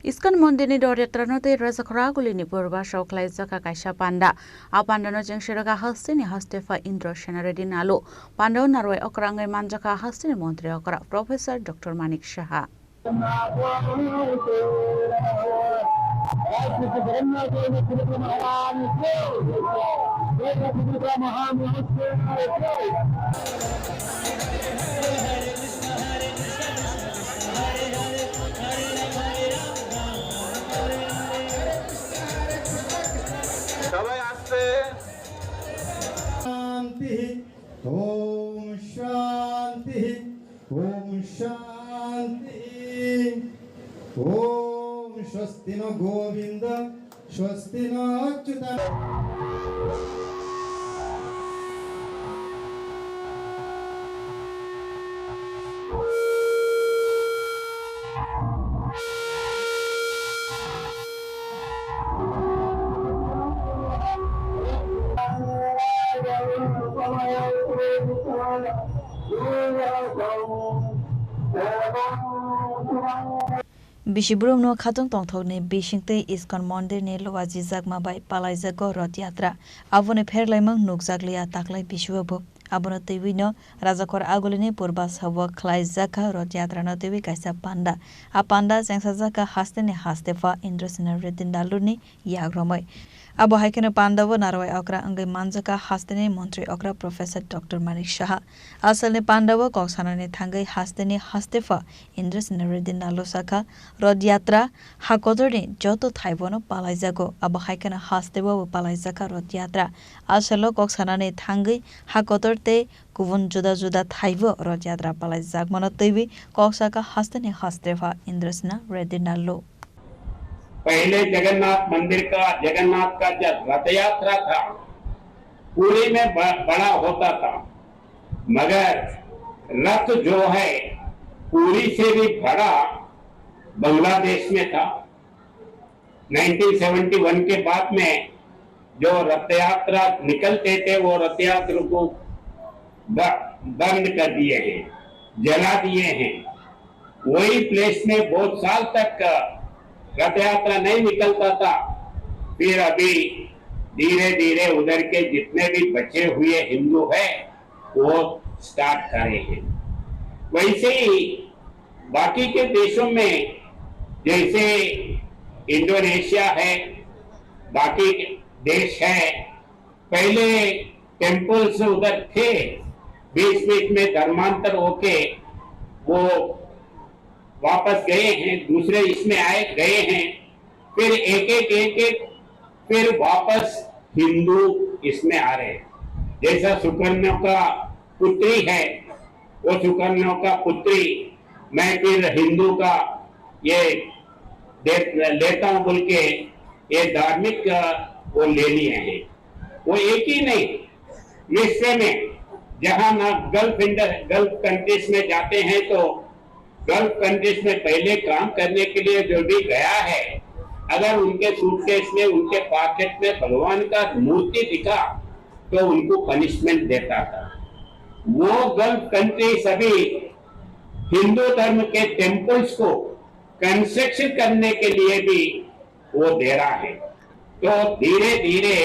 Iskan mondini doryatranote razakragulini purba shoklai zaka kaisha panda. A pandano jengshiraga hastini hastefa Indro Shenaredin Alu. Pando narwai okrangai manjaka hastini montri okra Professor Dr. Manik Shaha. Shanti Om Shanti Om Shanti Om स्वस्ति न गोविंद स्वस्ति न Achyut Bishibrum no khatong tongthok ne bishingte iskon mondir ne lowaji jagma bai palaiza go rot yatra abone pherlaimang nukjaglia taklai bishwabo abono tewino rajakor agolini purbas hawa khlai jaka rot yatra no tewi kaisa panda a panda jengsa jaka hastene hastefa Indra Redin daluni yagromai abo haikene pandawo narwai okra angai manjaka hastene mantri okra Professor Dr. Manik Shaha asalne pandawo koksanane thangai hastene hastefa Indra Redin dalu saka rod yatra hakodorni joto thaibono palaijago abo haikene hastewo palaijaka rod yatra asalo koksanane thangai hakodorte गुबुन जुदा जुदा थाइबो रथ यात्रा पालाई जागमन तैबी कोक्साका हस्तने हस्तेफा इंद्रसेना रेड्डी नालो पहले जगन्नाथ का जब रथ यात्रा था पुरी में बड़ा होता था मगर रथ जो है पुरी से भी बड़ा बांग्लादेश में था 1971 के बाद में जो रथ यात्रा निकलते थे वो रथ यात्रा को बंद कर दिए हैं जला दिए हैं वही प्लेस में बहुत साल तक रथ यात्रा नहीं निकलता था फिर अभी धीरे धीरे उधर के जितने भी बचे हुए हिंदू हैं वो स्टार्ट कर रहे हैं वैसे ही बाकी के देशों में जैसे इंडोनेशिया है बाकी देश है पहले टेम्पल्स उधर थे बीच बीच में धर्मांतर होके वो वापस गए हैं दूसरे इसमें आए गए हैं फिर एक फिर वापस हिंदू इसमें आ रहे हैं जैसा सुकन्या का पुत्री है वो सुकन्या का पुत्री मैं फिर हिंदू का ये लेता हूं बोल के ये धार्मिक वो ले लिए हैं वो एक ही नहीं विश्व में जहां ना गल्फ कंट्रीज में जाते हैं तो गल्फ कंट्रीज में पहले काम करने के लिए जो भी गया है अगर उनके सूटकेस में उनके पॉकेट में भगवान का मूर्ति दिखा तो उनको पनिशमेंट देता था वो गल्फ कंट्री सभी हिंदू धर्म के टेम्पल्स को कंस्ट्रक्शन करने के लिए भी वो दे रहा है तो धीरे धीरे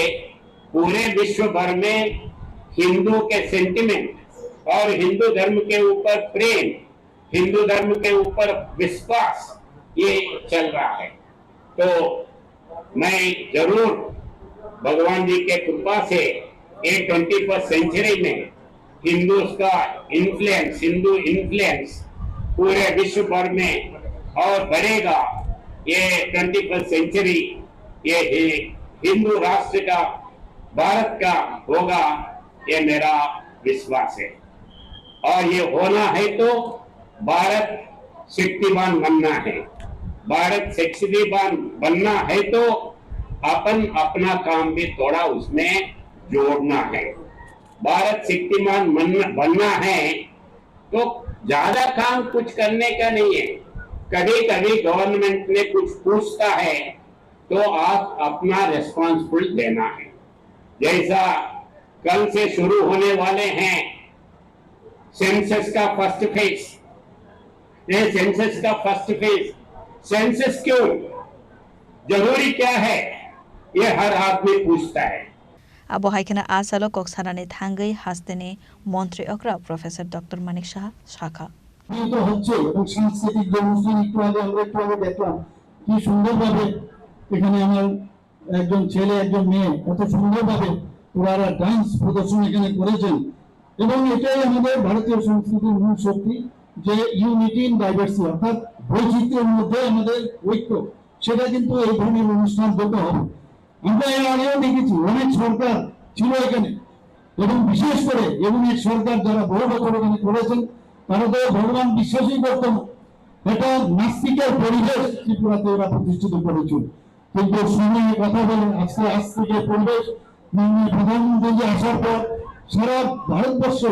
पूरे विश्व भर में हिंदू के सेंटिमेंट और हिंदू धर्म के ऊपर प्रेम हिंदू धर्म के ऊपर विश्वास ये चल रहा है तो मैं जरूर भगवान जी के कृपा से ये 21st सेंचुरी में हिंदू का हिंदू इन्फ्लुएंस पूरे विश्व भर में और बढ़ेगा ये 21st सेंचुरी ये हिंदू राष्ट्र का भारत का होगा ये मेरा विश्वास है और ये होना है तो भारत शक्तिमान बनना है भारत शक्तिमान बनना है तो अपन अपना काम भी थोड़ा उसमें जोड़ना है भारत शक्तिमान बनना है तो ज्यादा काम कुछ करने का नहीं है कभी कभी गवर्नमेंट ने कुछ पूछता है तो आप अपना रेस्पॉन्सिबल देना है जैसा कल से शुरू होने वाले हैं सेंसस का फर्स्ट फेज ये सेंसस का फर्स्ट फेज सेंसस क्यों, जरूरी क्या है, ये हर आदमी पूछता है। Abo haikena asalo koksarane thangai hastene মন্ত্রী অকরা প্রফেসর ডক্টর মানিক সাহা শাখা তো হচ্ছে এবং সাংস্কৃতিক যে অনুষ্ঠান একটু আগে দেখলাম কি সুন্দরভাবে এখানে আমার একজন ছেলে একজন মেয়ে কত সুন্দরভাবে ওরা ডান্স প্রদর্শন এখানে করেছেন এবং এটাই আমাদের ভারতীয় সংস্কৃতির মূল শক্তি যে ইউনিটি ইন ডাইভার্সিটি অর্থাৎ বৈচিত্র্যের মধ্যে আমাদের ঐক্য সেটা কিন্তু এই ধরনের অনুষ্ঠান হতে হবে আমরা এর আগেও দেখেছি অনেক সরকার ছিল এখানে এবং বিশেষ করে এই সরকার যারা বড় বড় এখানে করেছেন তারা তো ভগবান বিশ্বাসই করতেন এটা নাস্তিকের পরিবেশ ত্রিপুরাতে এরা প্রতিষ্ঠিত করেছিল কিন্তু সময়ে কথা বলে আজকে আস্তিকের পরিবেশ মাননীয় প্রধানমন্ত্রী আসার পর সারা ভারতবর্ষ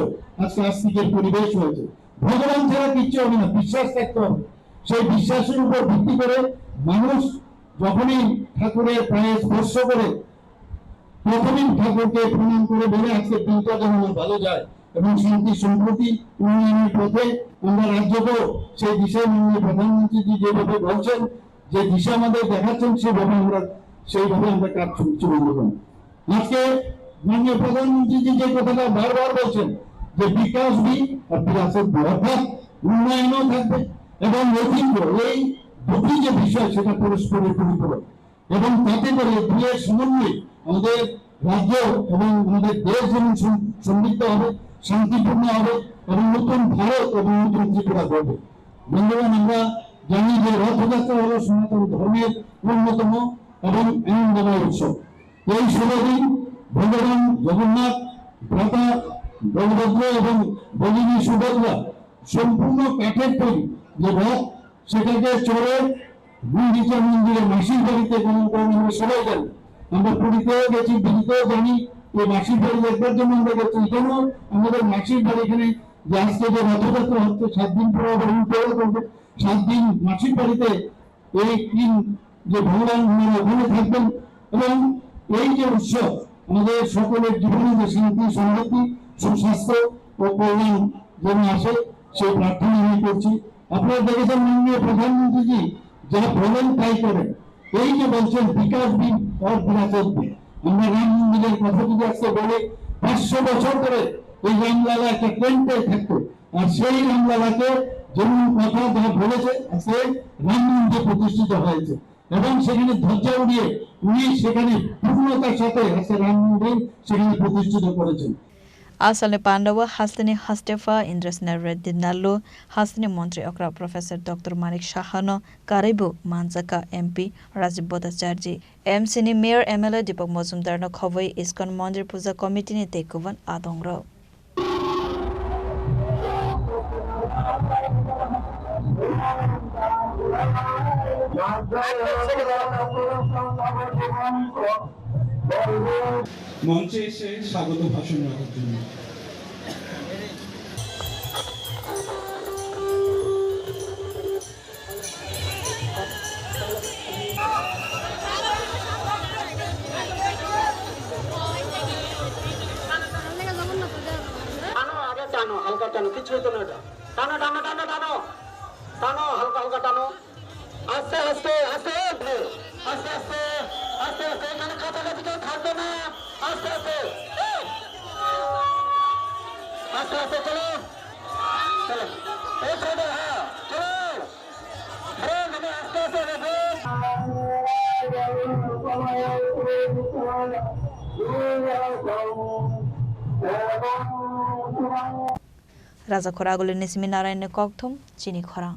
আজকে আস্তিকের পরিবেশ হয়েছে ভগবান ছাড়া কিচ্ছু হবে না বিশ্বাস থাকতে হবে সেই বিশ্বাসের উপর ভিত্তি করে মানুষ যখনই ঠাকুরের পায়ে স্পর্শ করে প্রথমেই ঠাকুরকে প্রণাম করে বলে আজকে দিনটা যেন ভালো যায় এবং শান্তি সম্প্রতি উন্নয়নের পথে আমরা রাজ্যকেও সেই দিশায় মাননীয় প্রধানমন্ত্রী যেভাবে বলছেন যে দিশা আমাদের দেখাচ্ছেন সেইভাবে আমরা কাজ চলে যাব আজকে মাননীয় প্রধানমন্ত্রী যে কথাটা বারবার বলছেন যে বিকাশ বি আর বিরাসত বি অর্থাৎ উন্নয়নও থাকবে এবং ঐতিহ্য এই দুটি যে বিষয় সেটা পরস্পরের পরিপূরক এবং তাতে করে দুয়ের সমন্বয়ে আমাদের রাজ্য এবং আমাদের দেশ যেমন সমৃদ্ধ হবে শান্তিপূর্ণ হবে এবং নতুন ভারত এবং নতুন ত্রিপুরা গড়বে বন্ধুগণ আমরা জানি যে রথযাত্রা হলো সনাতন ধর্মের অন্যতম এবং আনন্দময় উৎসব এই 16 দিন ভগবান জগন্নাথ ভ্রাতা বলভদ্র এবং ভগিনী সুভদ্রা সম্পূর্ণ কাঠের তৈরি যে রথ সেটাকে চড়ে গুন্ডিচা মন্দিরে মাসির বাড়িতে গমন করেন আমরা সবাই জানি আমরা পুরীতেও গেছি দিল্লিতেও জানি এই মাসির বাড়ি দেখবার জন্য আমরা গেছি এখানেও আমাদের মাসির বাড়ি এখানে যে আজকে যে রথযাত্রা হচ্ছে 7 দিন পরে আবার উল্টো করবে 7 দিন মাসির বাড়িতে এই 3 যে ভগবান ওখানে থাকবেন এবং এই যে উৎসব আমাদের সকলের জীবনে যে শান্তি সমৃদ্ধি সুস্বাস্থ্য ও কল্যাণ যেন আসে সেই প্রার্থনা আমি করছি আপনারা দেখেছেন মাননীয় প্রধানমন্ত্রীজি যা বলেন তাই করেন এই যে বলছেন বিকাশ দিন আর বিরাসত দিন আমরা রাম মন্দিরের কথা যদি আজকে বলে 500 বছর ধরে এই রামলালা একটা ট্রেন্ডে থাকতো আর সেই রামলালাকে যেমন কথা যা বলেছে আজকে রাম মন্দির প্রতিষ্ঠিত হয়েছে এবং সেখানে ধ্বজা উড়িয়ে উনি সেখানে পূর্ণতার সাথে আজকে রাম মন্দির সেখানে প্রতিষ্ঠিত করেছেন Asale Pandawa Hastini Hastefa Indrasna Reddy Nallo Hastini Montri Okra Professor Dr. Manik Shahano Karibu Manzaka MP Rajib Bhattacharjee MC ni Mayor MLA Deepak Mozumdar no Khowai ISKCON Mandir Puja Committee ni Tekovan Adongro মঞ্চে এসে স্বাগত ভাষণ রাখার জন্য টানো হালকা টানো কিছু হতো না এটা টানো টানো টানো টানো টানো হালকা হালকা টানো আস্তে আস্তে আস্তে আস্তে আস্তে আস্তে আস্তে এখানে কাছাকাছি কেউ থাকবে না আস্তে আস্তে আস্তে আস্তে চলো চলো এই সাইডে হ্যাঁ চলো মানে আস্তে আস্তে Raja Khoraguli Nismi Narayan Kokthum Chini Khorang